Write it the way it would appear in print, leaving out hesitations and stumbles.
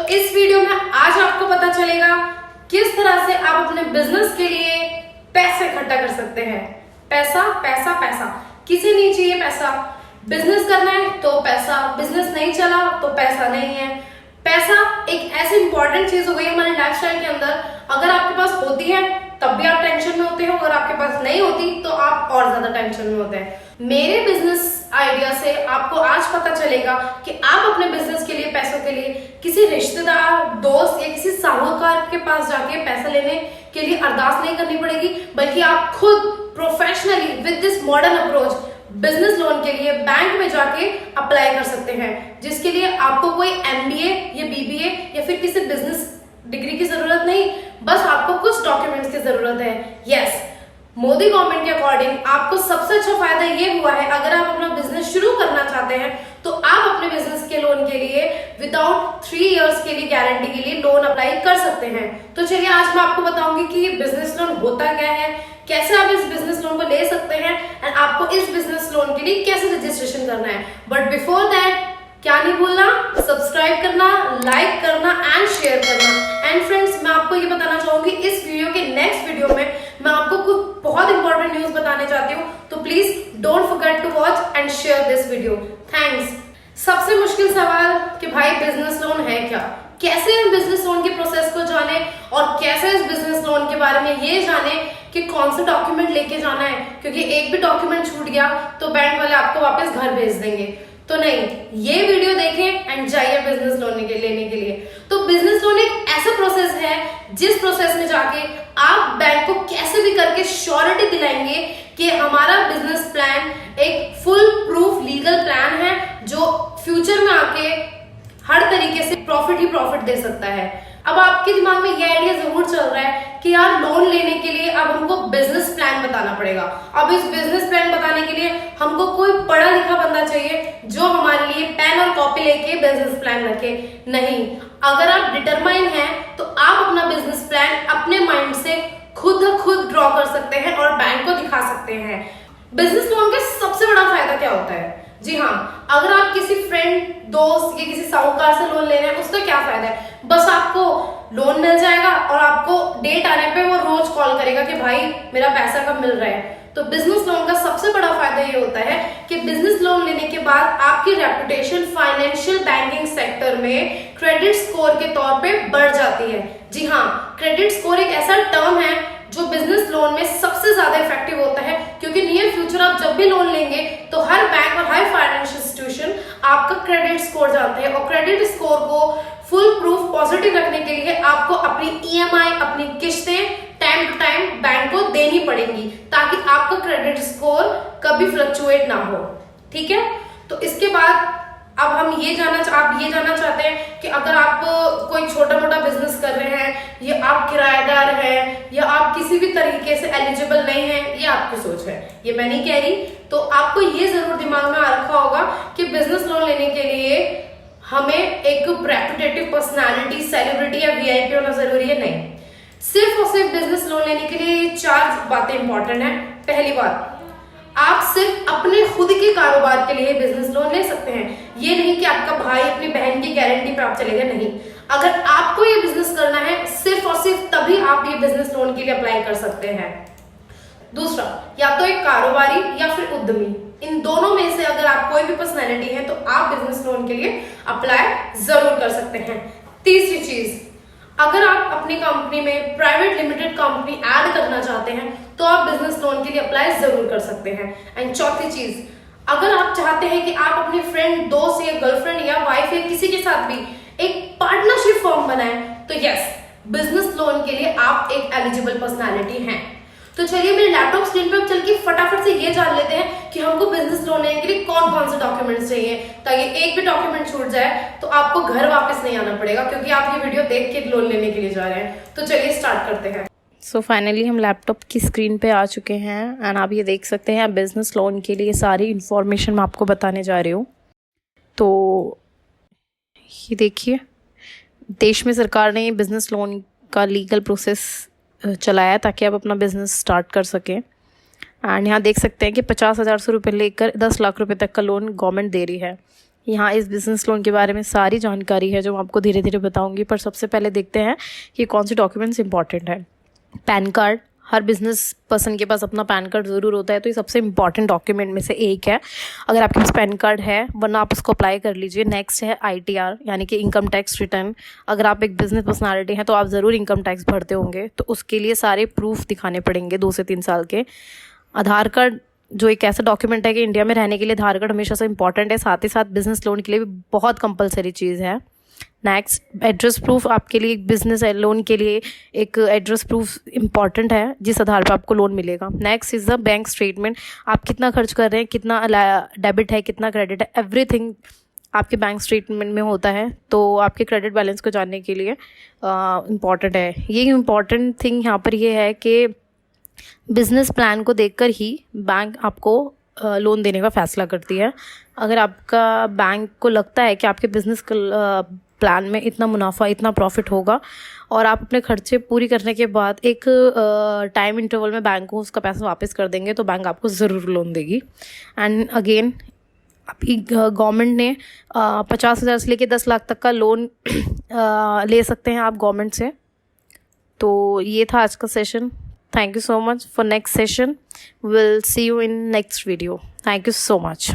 इस वीडियो में आज आपको पता चलेगा किस तरह से आप अपने बिजनेस के लिए पैसे इकट्ठा कर सकते हैं। पैसा पैसा पैसा, किसे नहीं चाहिए पैसा। बिजनेस करना है तो पैसा, बिजनेस नहीं चला तो पैसा नहीं है। पैसा एक ऐसी इंपॉर्टेंट चीज हो गई हमारे लाइफस्टाइल के अंदर। अगर आपके पास होती है तब भी आप टेंशन में होते हो, अगर आपके पास नहीं होती तो आप और ज्यादा टेंशन में होते हैं। मेरे बिजनेस आइडिया से आपको आज पता चलेगा कि आप अपने बिजनेस के लिए, पैसों के लिए किसी रिश्तेदार, दोस्त या किसी साहूकार के पास जाके पैसा लेने के लिए अरदास नहीं करनी पड़ेगी, बल्कि आप खुद professionally with this modern approach business loan के लिए बैंक में जाके अप्लाई कर सकते हैं, जिसके लिए आपको कोई MBA या BBA या फिर किसी बिजनेस डिग्री की जरूरत नहीं, बस आपको कुछ डॉक्यूमेंट्स की जरूरत है। यस, मोदी गवर्नमेंट के अकॉर्डिंग आपको सबसे अच्छा फायदा ये हुआ है, अगर आप अपना बिजनेस शुरू करना चाहते हैं तो आप अपने बिजनेस के लोन के लिए विदाउट 3 इयर्स के लिए गारंटी के लिए लोन अप्लाई कर सकते हैं। तो चलिए आज मैं आपको बताऊंगी कि ये बिजनेस लोन होता क्या है, कैसे आप इस बिजनेस लोन को ले सकते हैं एंड आपको इस बिजनेस लोन के लिए कैसे रजिस्ट्रेशन करना है। बट बिफोर दैट क्या नहीं भूलना, सब्सक्राइब करना, लाइक करना एंड शेयर करना। एंड फ्रेंड्स, मैं आपको ये बताना चाहूंगी इस वीडियो के नेक्स्ट वीडियो में मैं आपको कुछ बहुत इंपॉर्टेंट न्यूज बताने चाहती हूँ, तो please don't forget to watch and share this video. Thanks. सबसे मुश्किल सवाल कि भाई बिजनेस लोन है क्या, कैसे हम बिजनेस लोन के प्रोसेस को जाने और कैसे इस बिजनेस लोन के बारे में ये जाने कि कौन सा डॉक्यूमेंट लेके जाना है, क्योंकि एक भी डॉक्यूमेंट छूट गया तो बैंक वाले आपको वापस घर भेज देंगे। तो नहीं, ये वीडियो देखें एंड जाइए बिजनेस लोन लेने के लिए। तो बिजनेस लोन एक ऐसा प्रोसेस है जिस प्रोसेस में जाके आप बैंक को कैसे भी करके श्योरिटी दिलाएंगे कि हमारा बिजनेस प्लान एक फुल प्रूफ लीगल प्लान है जो फ्यूचर में आके हर तरीके से प्रॉफिट ही प्रॉफिट दे सकता है। अब आपके दिमाग में ये आइडिया जरूर चल रहा है कि यार लोन लेने के लिए अब हमको बिजनेस प्लान बताना पड़ेगा। अब इस बिजनेस प्लान बताने के लिए हमको कोई पढ़ा लिखा बंदा चाहिए जो हमारे लिए पेन और कॉपी लेके बिजनेस प्लान रखे। नहीं, अगर आप डिटरमाइन हैं तो आप अपना बिजनेस प्लान अपने माइंड से खुद ड्रॉ कर सकते हैं और बैंक को दिखा सकते हैं। बिजनेस लोन का सबसे बड़ा फायदा क्या होता है? जी हाँ, अगर आप किसी फ्रेंड, दोस्त या किसी साहूकार से लोन ले रहे हैं, उसका क्या फायदा है? बस आपको लोन मिल जाएगा और आपको डेट आने पे वो रोज कॉल करेगा कि भाई मेरा पैसा कब मिल रहा है। तो बिजनेस लोन का सबसे बड़ा फायदा ये होता है कि बिजनेस लोन लेने के बाद आपकी रेपुटेशन फाइनेंशियल बैंकिंग सेक्टर में क्रेडिट स्कोर के तौर पे बढ़ जाती है। जी हाँ, क्रेडिट स्कोर एक ऐसा टर्म है जो बिजनेस लोन में सबसे ज्यादा इफेक्टिव होता है, क्योंकि नियर फ्यूचर आप जब भी लोन लेंगे तो हर बैंक और हर फाइनेंशियल इंस्टीट्यूशन आपका क्रेडिट स्कोर जानते हैं, और क्रेडिट स्कोर को फुल प्रूफ पॉजिटिव रखने के लिए आपको अपनी EMI, अपनी किस्तें टाइम टू टाइम बैंक को देनी पड़ेंगी ताकि आपका क्रेडिट स्कोर कभी फ्लक्चुएट ना हो। ठीक है, तो इसके बाद अब आप ये जानना चाहते हैं कि अगर आप कोई छोटा मोटा बिजनेस कर रहे हैं, या आप किराएदार हैं, या आप किसी भी तरीके से एलिजिबल नहीं हैं, ये आपकी सोच है, ये मैं नहीं कह रही। तो आपको ये जरूर दिमाग में आ रखा होगा कि बिजनेस लोन लेने के लिए हमें एक रेपुटेटिव पर्सनालिटी, सेलिब्रिटी या VIP होना जरूरी है। नहीं, सिर्फ और सिर्फ बिजनेस लोन लेने के लिए 4 बातें इंपॉर्टेंट है। पहली बात, आप सिर्फ अपने खुद के कारोबार के लिए बिजनेस लोन ले सकते हैं। ये नहीं कि आपका भाई अपनी बहन की गारंटी पे आप चलेगा, नहीं। अगर आपको ये बिजनेस करना है सिर्फ और सिर्फ तभी आप ये बिजनेस लोन के लिए अप्लाई कर सकते हैं। दूसरा, या तो एक कारोबारी या फिर उद्यमी, इन दोनों में से अगर आप कोई भी पर्सनैलिटी है तो आप बिजनेस लोन के लिए अप्लाई जरूर कर सकते हैं। तीसरी चीज, अगर आप अपनी कंपनी में प्राइवेट लिमिटेड कंपनी ऐड करना चाहते हैं तो आप बिजनेस लोन के लिए अप्लाई जरूर कर सकते हैं। एंड चौथी चीज, अगर आप चाहते हैं कि आप अपने फ्रेंड, दोस्त या गर्लफ्रेंड या वाइफ या किसी के साथ भी एक पार्टनरशिप फॉर्म बनाएं तो यस, बिजनेस लोन के लिए आप एक एलिजिबल पर्सनालिटी हैं। तो चलिए मेरे लैपटॉप स्क्रीन पे चल के फटाफट से ये जान लेते हैं कि हमको बिजनेस लोन लेने के लिए कौन कौन से डॉक्यूमेंट्स चाहिए, ताकि एक भी डॉक्यूमेंट छूट जाए तो आपको घर वापस नहीं आना पड़ेगा, क्योंकि आप ये वीडियो देख के लोन लेने के लिए जा रहे हैं। तो चलिए स्टार्ट करते हैं। सो फाइनली हम लैपटॉप की स्क्रीन पे आ चुके हैं एंड आप ये देख सकते हैं बिजनेस लोन के लिए सारी इन्फॉर्मेशन मैं आपको बताने जा रही हूँ। तो ये देखिए, देश में सरकार ने बिजनेस लोन का लीगल प्रोसेस चलाया है ताकि आप अपना बिजनेस स्टार्ट कर सकें। एंड यहाँ देख सकते हैं कि 50,000 से रुपये लेकर 10 लाख रुपए तक का लोन गवर्नमेंट दे रही है। यहाँ इस बिज़नेस लोन के बारे में सारी जानकारी है जो मैं आपको धीरे धीरे बताऊंगी, पर सबसे पहले देखते हैं कि कौन से डॉक्यूमेंट्स इंपॉर्टेंट है। पैन कार्ड, हर बिजनेस पर्सन के पास अपना पैन कार्ड ज़रूर होता है, तो ये सबसे इंपॉर्टेंट डॉक्यूमेंट में से एक है। अगर आपके पास पैन कार्ड है, वरना आप उसको अप्लाई कर लीजिए। नेक्स्ट है ITR यानी कि इनकम टैक्स रिटर्न। अगर आप एक बिजनेस पर्सनालिटी हैं तो आप ज़रूर इनकम टैक्स भरते होंगे, तो उसके लिए सारे प्रूफ दिखाने पड़ेंगे 2 से 3 साल के। आधार कार्ड जो एक ऐसा डॉक्यूमेंट है कि इंडिया में रहने के लिए आधार कार्ड हमेशा से इंपॉर्टेंट है, साथ ही साथ बिजनेस लोन के लिए भी बहुत कंपलसरी चीज़ है। Next, address proof. आपके लिए बिजनेस लोन के लिए एक एड्रेस प्रूफ इंपॉर्टेंट है जिस आधार पर आपको लोन मिलेगा। Next is the bank statement. आप कितना खर्च कर रहे हैं, कितना डेबिट है, कितना क्रेडिट है, एवरीथिंग आपके बैंक स्टेटमेंट में होता है, तो आपके क्रेडिट बैलेंस को जानने के लिए इम्पॉर्टेंट है। ये इम्पॉर्टेंट थिंग यहाँ पर ये है कि बिजनेस प्लान को देखकर ही बैंक आपको लोन देने का फैसला करती है। अगर आपका बैंक को लगता है कि आपके बिजनेस प्लान में इतना मुनाफा, इतना प्रॉफिट होगा और आप अपने खर्चे पूरी करने के बाद एक टाइम इंटरवल में बैंक को उसका पैसा वापस कर देंगे, तो बैंक आपको ज़रूर लोन देगी। एंड अगेन, गवर्नमेंट ने 50,000 से लेकर 10 लाख तक का लोन ले सकते हैं आप गवर्नमेंट से। तो ये था आज का session. Thank you so much. For next session, we'll see you in next video. Thank you so much.